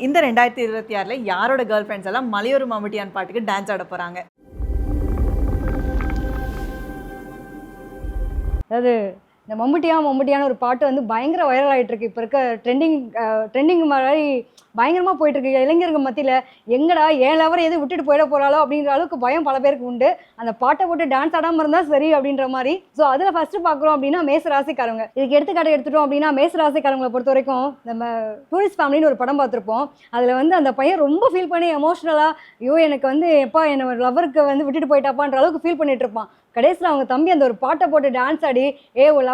இந்த 2026ல யாரோட girl friends எல்லாம் மலையூர் மம்முட்டியான் பாட்டுக்கு டான்ஸ் ஆட போறாங்க? அதாவது இந்த மம்முட்டியான ஒரு பாட்டு வந்து பயங்கர வைரல் ஆகிட்டு இருக்கு. இப்போ இருக்க ட்ரெண்டிங் மாதிரி பயங்கரமாக போயிட்டு இருக்கு. இளைஞர்கள் மத்தியில் எங்கடா ஏன் லவர் எது விட்டுட்டு போயிட போகிறாளோ அப்படின்ற அளவுக்கு பயம் பல பேருக்கு உண்டு. அந்த பாட்டை போட்டு டான்ஸ் ஆடாமல் இருந்தால் சரி அப்படின்ற மாதிரி. ஸோ அதில் ஃபஸ்ட்டு பார்க்குறோம் அப்படின்னா மேச ராசிக்காரங்க. இதுக்கு எடுத்துக்காட்டு எடுத்துட்டோம் அப்படின்னா மேச ராசிக்காரங்களை பொறுத்த வரைக்கும் நம்ம டூரிஸ்ட் ஃபேமிலின்னு ஒரு படம் பார்த்துருப்போம். அதில் வந்து அந்த பையன் ரொம்ப ஃபீல் பண்ணி எமோஷ்னலாக ஐயோ எனக்கு வந்து எப்பா என்னை லவருக்கு வந்து விட்டுட்டு போயிட்டாப்பான்ற அளவுக்கு ஃபீல் பண்ணிட்டு இருப்பான். கடைசியில் அவங்க தம்பி அந்த ஒரு பாட்டை போட்டு டான்ஸ் ஆடி ஒரு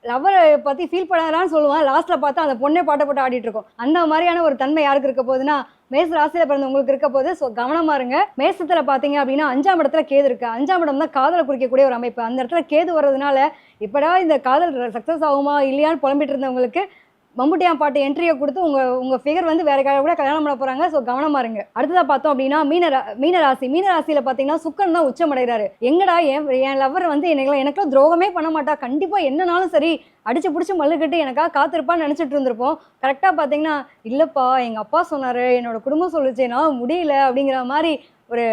லவரை பற்றி ஃபீல் பண்ணாதான்னு சொல்லுவான். லாஸ்ட்டில் பார்த்தா அந்த பொண்ணே பாட்டை போட்டு ஆடிட்டு இருக்கோம். அந்த மாதிரியான ஒரு தன்மை யாருக்கு இருக்க போகுதுன்னா மேச ராசியில் பிறந்தவங்களுக்கு இருக்க போது. ஸோ கவனமாக இருங்க. மேசத்தில் பார்த்தீங்க அப்படின்னா 5ஆம் இடத்துல கேது இருக்குது. 5ஆம் இடம் தான் காதலை குறிக்கக்கூடிய ஒரு அமைப்பு. அந்த இடத்துல கேது வர்றதுனால இப்போடா இந்த காதல் சக்ஸஸ் ஆகுமா இல்லையான்னு புலம்பிட்டு இருந்தவங்களுக்கு மம்முட்டியான் பாட்டு என்ட்ரியை கொடுத்து உங்கள் ஃபிகர் வந்து வேறு கூட கல்யாணம் பண்ண போகிறாங்க. ஸோ கவனமாக இருங்க. அடுத்ததாக பார்த்தோம் அப்படின்னா மீனராசியில் பார்த்தீங்கன்னா சுக்கரன் தான் உச்சமடைகிறாரு. எங்கடா என் லவர் வந்து எனக்குலாம் துரோகமே பண்ண மாட்டா, கண்டிப்பாக என்னன்னாலும் சரி அடிச்சு பிடிச்சி மல்லுக்கிட்டு எனக்காக காத்திருப்பான்னு நினச்சிட்டு இருந்திருப்போம். கரெக்டாக பார்த்தீங்கன்னா இல்லைப்பா எங்கள் அப்பா சொன்னார், என்னோட குடும்பம் சொல்லிச்சு, நான் முடியல அப்படிங்கிற மாதிரி ஒரு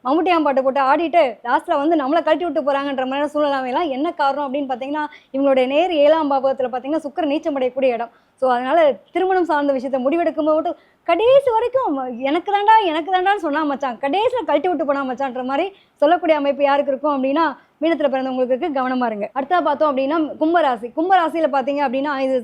மம்முட்டியான் பாட்டை போட்டு ஆடிட்டு லாஸ்ட்டில் வந்து நம்மளை கழட்டி விட்டு போகிறாங்கன்ற மாதிரி சூழ்நிலைலாம் என்ன காரணம் அப்படின்னு பார்த்தீங்கன்னா இவங்களுடைய நேர் 7ஆம் பாவகத்தில் பார்த்தீங்கன்னா சுக்கரன் நீச்சமடையக்கூடிய இடம். ஸோ அதனால் திருமணம் சார்ந்த விஷயத்தை முடிவெடுக்கும் போது கடைசி வரைக்கும் எனக்கு தாண்டான்னு சொன்னா மச்சான், கடைசியில் கழட்டி விட்டு போனா மச்சான்ற மாதிரி சொல்லக்கூடிய அமைப்பு யாருக்கு இருக்கும் அப்படின்னா மீனத்தில் பிறந்தவங்களுக்கு இருக்கு. கவனமாக இருங்க. அடுத்தா பார்த்தோம் அப்படின்னா கும்பராசியில் பார்த்தீங்க அப்படின்னா இது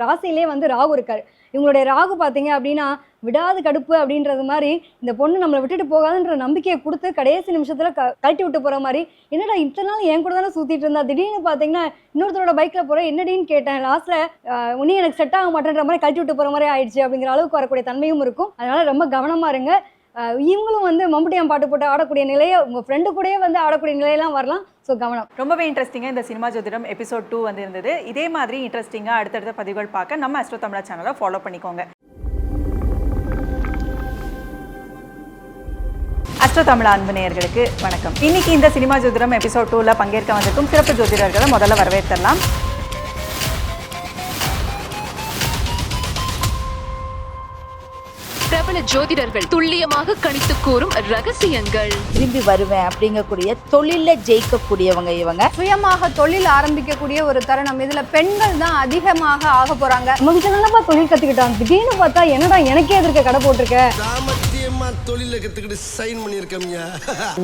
ராசியிலே வந்து ராகு இருக்காரு. இவங்களுடைய ராகு பார்த்தீங்க அப்படின்னா விடாது கடுப்பு அப்படின்றது மாதிரி இந்த பொண்ணு நம்மளை விட்டுட்டு போகாதுன்ற நம்பிக்கையை கொடுத்து கடைசி நிமிஷத்தில் கழட்டி விட்டு போகிற மாதிரி. என்னடா இத்தனை நாள் என் கூட தானே சுற்றிட்டு இருந்தா, திடீர்னு பார்த்தீங்கன்னா இன்னொருத்தரோட பைக்கில் போகிற என்னடின்னு கேட்டேன், லாஸ்ட்டில் உனி எனக்கு செட் ஆக மாட்டேன்ற மாதிரி கழட்டி விட்டு போகிற மாதிரி ஆயிடுச்சு அப்படிங்கிற அளவுக்கு வரக்கூடிய தன்மையும் இருக்கும். அதனால் ரொம்ப கவனமாக இருங்க. இவங்களும் வந்து மம்முட்டியான் பாட்டு போட்டு ஆடக்கூடிய நிலையை உங்கள் ஃப்ரெண்டு கூடயே வந்து ஆடக்கூடிய நிலையெல்லாம் வரலாம். ஸோ கவனம். ரொம்பவே இன்ட்ரெஸ்டிங்காக இந்த சினிமா ஜோதிடம் எபிசோட் 2 வந்து இருந்தது. இதே மாதிரி இன்ட்ரெஸ்டிங்காக அடுத்தடுத்த பதிவுகள் பார்க்க நம்ம அஸ்ட்ரோ தமிழா சேனலை ஃபாலோ பண்ணிக்கோங்க. அஸ்ட்ரோ தமிழா அன்பு நேயர்களுக்கு வணக்கம். இன்னைக்கு இந்த சினிமா ஜோதிடம் எபிசோட் 2ல பங்கேற்க வந்திருக்கும் சிறப்பு ஜோதிடர்களை முதல்ல வரவேற்றலாம். பிரபல ஜோதிடர்கள் துல்லியமாக கணித்து கூறும் ரகசியங்கள். திரும்பி வருவேன் அப்படிங்கக்கூடிய தொழில ஜெயிக்கக்கூடியவங்க இவங்க. சுயமாக தொழில் ஆரம்பிக்கக்கூடிய ஒரு தருணம். இதுல பெண்கள் தான் அதிகமாக ஆக போறாங்க. நமக்கு நல்லப்பா தொழில் கத்துக்கிட்டான், திடீர்னு பார்த்தா என்னடா எனக்கே எதிர்க்க கடை போட்டிருக்க தொழில கத்துக்கிட்டு சைன் பண்ணிருக்கீங்க.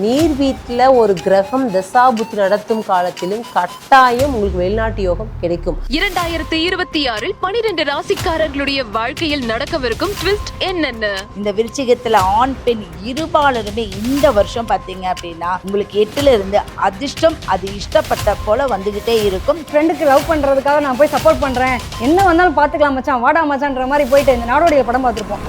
நீர் வீட்டில் ஒரு கிரகம் தசாபுத்தி நடத்தும் காலத்திலும் கட்டாயம் உங்களுக்கு வெளிநாட்டு யோகம் கிடைக்கும். 2026 12 ராசிக்காரர்களுடைய வாழ்க்கையில் நடக்கவிருக்கும் ட்விஸ்ட் என்னென்ன? இந்த விருச்சிகத்துல ஆண் பெண் இருபாலருமே இந்த வருஷம் பாத்தீங்க அப்படின்னா உங்களுக்கு 8ல இருந்து அதிர்ஷ்டம் அது இஷ்டப்பட்ட போல வந்துகிட்டே இருக்கும். ஃப்ரெண்டுக்கு லவ் பண்றதுக்காக நான் போய் சப்போர்ட் பண்றேன், என்ன வந்தாலும் பாத்துக்கலாம் மச்சான் வாடா மச்சான்ற மாதிரி போயிட்டு இந்த நாடோடைய படம் பார்த்துருப்போம்.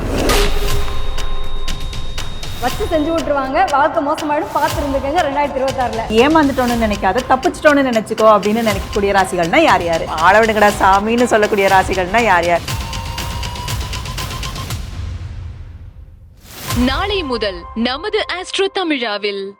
வச்சு செஞ்சு விட்டுருவாங்க, வாழ்க்கை மோசமாயிடும். பார்த்துருந்துக்கங்க 2026ல. ஏமாந்துட்டோன்னு நினைக்காத, தப்பிச்சிட்டோன்னு நினைச்சுக்கோ அப்படின்னு நினைக்கக்கூடிய ராசிகள்னா யார் யார்? ஆளவிடுங்கடா சாமின்னு சொல்லக்கூடிய ராசிகள்னா யார் யார்? நாளை முதல் நமது ஆஸ்ட்ரோ தமிழாவில்